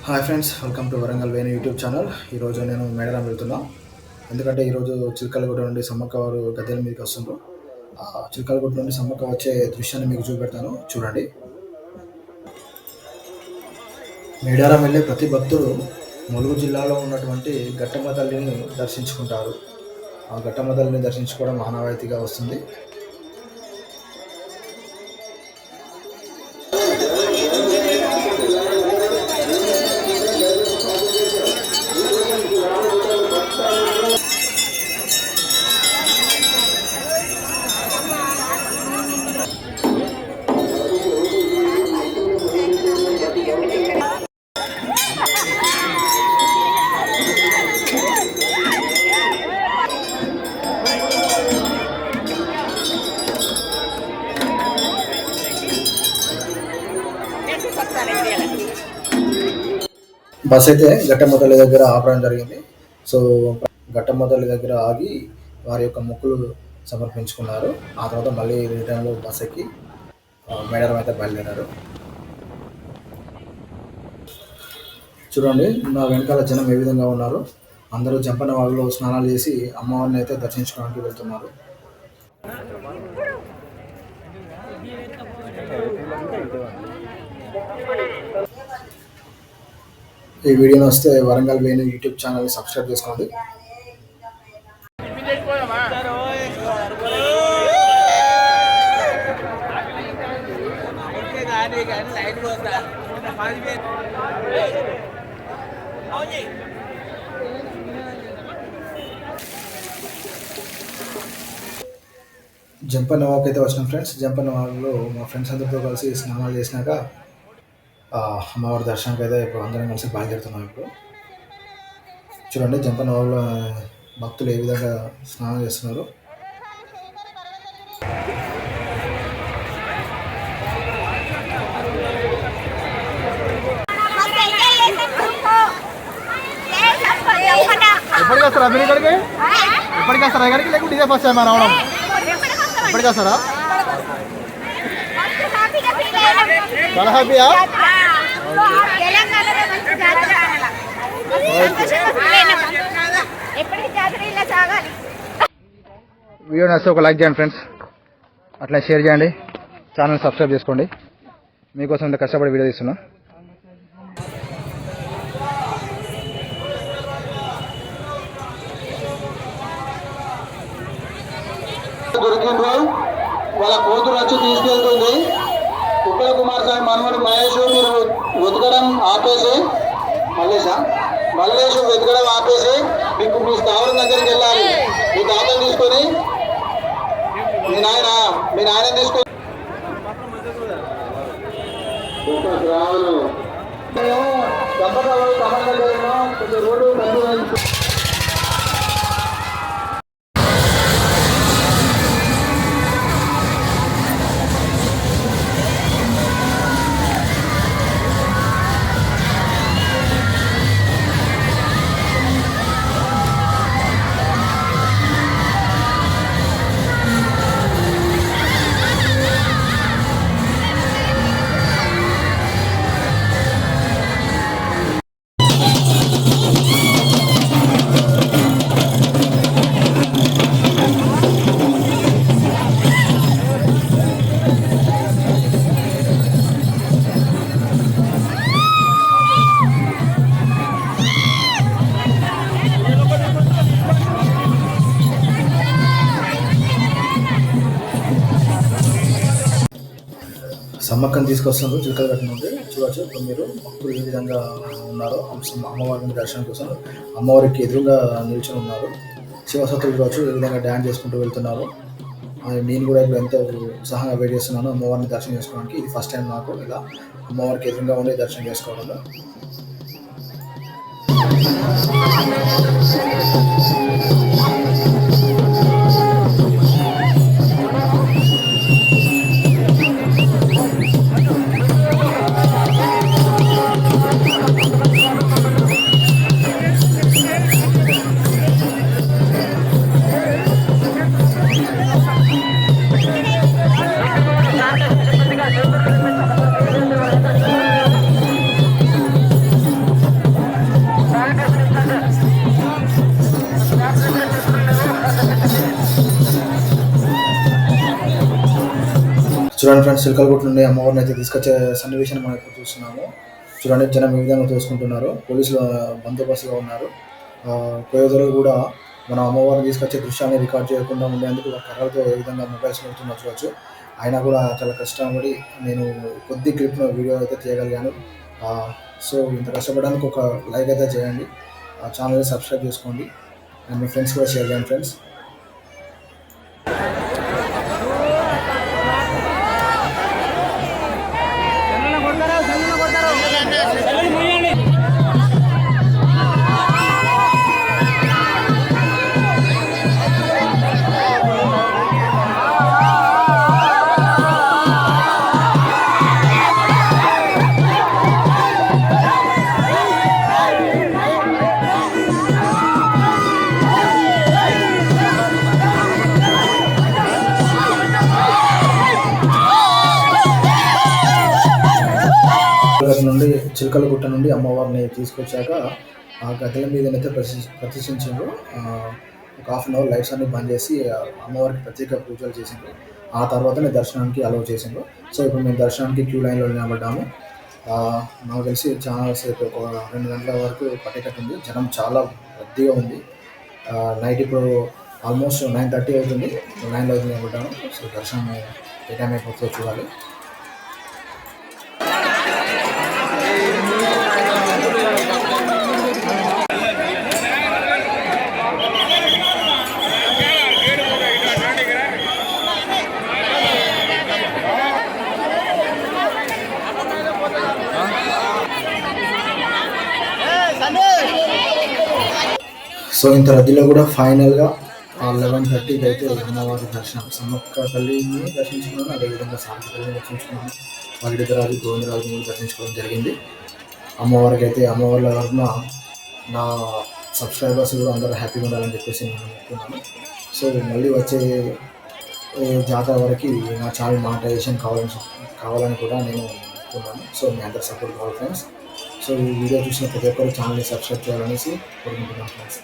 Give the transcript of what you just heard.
Hi friends, welcome to Warangal Venu YouTube channel. ఈరోజు నేను మేడారం వెళ్తున్నా. ఎందుకంటే ఈరోజు చిలకలగుట్ట నుండి సమ్మక్క వారు గద్దెల మీదకి వస్తుండ్రు. చిలకలగుట్ట నుండి సమ్మక్క వచ్చే దృశ్యాన్ని మీకు చూపెడతాను, చూడండి. మేడారం వెళ్ళే ప్రతి భక్తుడు ములుగు జిల్లాలో ఉన్నటువంటి ఘట్టమ్మ తల్లిని దర్శించుకుంటారు. ఆ ఘట్టమ్మ తల్లిని దర్శించుకోవడం ఆనవాయితీగా వస్తుంది. బస్ అయితే ఘట్టమ్మ తల్లి దగ్గర ఆపడం జరిగింది. సో ఘట్టమ్మ తల్లి దగ్గర ఆగి వారి యొక్క మొక్కులు సమర్పించుకున్నారు. ఆ తర్వాత మళ్ళీ రిటర్న్లో బస్ ఎక్కి మేడారం అయితే బయలుదేరారు. చూడండి, నా వెనకాల జనం ఏ విధంగా ఉన్నారు. అందరూ జంపన్న వాగులో స్నానాలు చేసి అమ్మవారిని అయితే దర్శించుకోవడానికి వెళ్తున్నారు. ఈ వీడియో వస్తే వరంగల్ వేణు యూట్యూబ్ ఛానల్ని సబ్స్క్రైబ్ చేసుకోండి. జంపన్న వాక్ అయితే వచ్చినాం ఫ్రెండ్స్. జంపన్న వాక్లో మా ఫ్రెండ్స్ అందరితో కలిసి స్నానాలు చేసినాక అమ్మవారి దర్శనానికి అయితే ఇప్పుడు అందరం కలిసి బయలుదేరుతున్నాం. ఇప్పుడు చూడండి, జంపన్న వాగులో భక్తులు ఏ విధంగా స్నానం చేస్తున్నారు. ఎప్పటికి వస్తారా మీరు ఇక్కడికి? ఎప్పటికి వస్తారా ఇక్కడికి, లేకుంటే ఇదే ఫస్ట్ టైం రావడం? ఎప్పటికి వస్తారా? చాలా హ్యాపీయా? వీడియో నచ్చితే ఒక లైక్ చేయండి ఫ్రెండ్స్, అట్లా షేర్ చేయండి, ఛానల్ సబ్స్క్రైబ్ చేసుకోండి. మీకోసం ఇంత కష్టపడి వీడియో తీస్తున్నా. దొరికిండ్రు, వాళ్ళ కూతురు వచ్చి తీసుకెళ్తుంది. ఉప్పల కుమార్ స్వామి మనవడు మహేష్ మీరు వెతకడం ఆపేసి మల్లేష్ వెతకడం ఆపేసి మీకు మీ స్థావరం దగ్గరికి వెళ్ళాలి. మీ తాతను తీసుకొని మీ నాయన తీసుకొని రావులు కొంచెం రోడ్డు సమ్మక్కని తీసుకొస్తున్నారు చిలకలగుట్ట నుండి. చూడవచ్చు ఇప్పుడు మీరు భక్తులు ఏ విధంగా ఉన్నారో అమ్మవారిని దర్శనం కోసం అమ్మవారికి ఎదురుగా నిల్చొని ఉన్నారు. శివసత్తులు చూడవచ్చు ఏ విధంగా డ్యాన్స్ చేసుకుంటూ వెళ్తున్నారు. నేను కూడా ఇప్పుడు ఎంతో ఉత్సాహంగా వెయిట్ చేస్తున్నాను అమ్మవారిని దర్శనం చేసుకోవడానికి. ఇది ఫస్ట్ టైం నాకు ఇలా అమ్మవారికి ఎదురుగా ఉండి దర్శనం చేసుకోవడంలో. చూడండి ఫ్రెండ్స్, చిలకలగుట్ట నుండి అమ్మవారిని అయితే తీసుకొచ్చే సన్నివేశాన్ని మనం ఇప్పుడు చూస్తున్నాము. చూడండి, జనం ఏ విధంగా తోసుకుంటున్నారు. పోలీసులు బందోబస్తుగా ఉన్నారు. పేదలు కూడా మన అమ్మవారిని తీసుకొచ్చే దృశ్యాన్ని రికార్డ్ చేయకుండా ఉండేందుకు కర్రలతో ఏ విధంగా మొబైల్స్ పెడుతున్నా చూడవచ్చు. అయినా కూడా చాలా కష్టపడి నేను కొద్ది క్లిప్ వీడియో అయితే తీయగలిగాను. సో ఇంత కష్టపడడానికి ఒక లైక్ అయితే చేయండి, ఛానల్ని సబ్స్క్రైబ్ చేసుకోండి, అండ్ మీ ఫ్రెండ్స్ కూడా షేర్ చేయండి ఫ్రెండ్స్. చిలకలగుట్ట నుండి అమ్మవారిని తీసుకొచ్చాక ఆ గద్దెల మీదనైతే ప్రతిష్ఠించారు. ఒక హాఫ్ అన్ అవర్ లైట్స్ అన్ని బంద్ చేసి అమ్మవారికి ప్రత్యేక పూజలు చేసిండ్రు. ఆ తర్వాతనే దర్శనానికి అలౌ చేసిండ్రు. సో ఇప్పుడు మేము దర్శనానికి క్యూ లైన్లో నిలబడ్డాము. నాకు తెలిసి చాలా సేపు ఒక 2 గంటల వరకు పట్టేటట్టుంది. జనం చాలా రద్దీగా ఉంది. నైట్ ఇప్పుడు ఆల్మోస్ట్ 9:30 అవుతుంది. లైన్లో నిలబడ్డాము. సో దర్శనం ఏ టైం అయిపోతుందో చూడాలి. సో ఇంత రద్దీలో కూడా ఫైనల్గా 11:30కి అయితే అమ్మవారి దర్శనం, సమ్మక్క తల్లిని దర్శించుకున్నాను, అదేవిధంగా సాంతి తల్లిని దర్శించుకున్నాను, వరడితరాజు గోవిందరాజుని దర్శించుకోవడం జరిగింది. అమ్మవారికి అయితే అమ్మవార్ల తరఫున నా సబ్స్క్రైబర్స్ కూడా అందరూ హ్యాపీగా ఉండాలని చెప్పేసి నేను అనుకుంటున్నాను. సో మళ్ళీ వచ్చే జాతర వరకు నా ఛానల్ మానిటైజేషన్ కావాలని కూడా నేను అనుకుంటున్నాను. సో మీ అందరు సపోర్ట్ కావాలి ఫ్రెండ్స్. సో ఈ వీడియో చూసిన ప్రతి ఒక్కరు ఛానల్ని సబ్స్క్రైబ్ చేయాలనేసి కోరుకుంటున్నాను ఫ్రెండ్స్.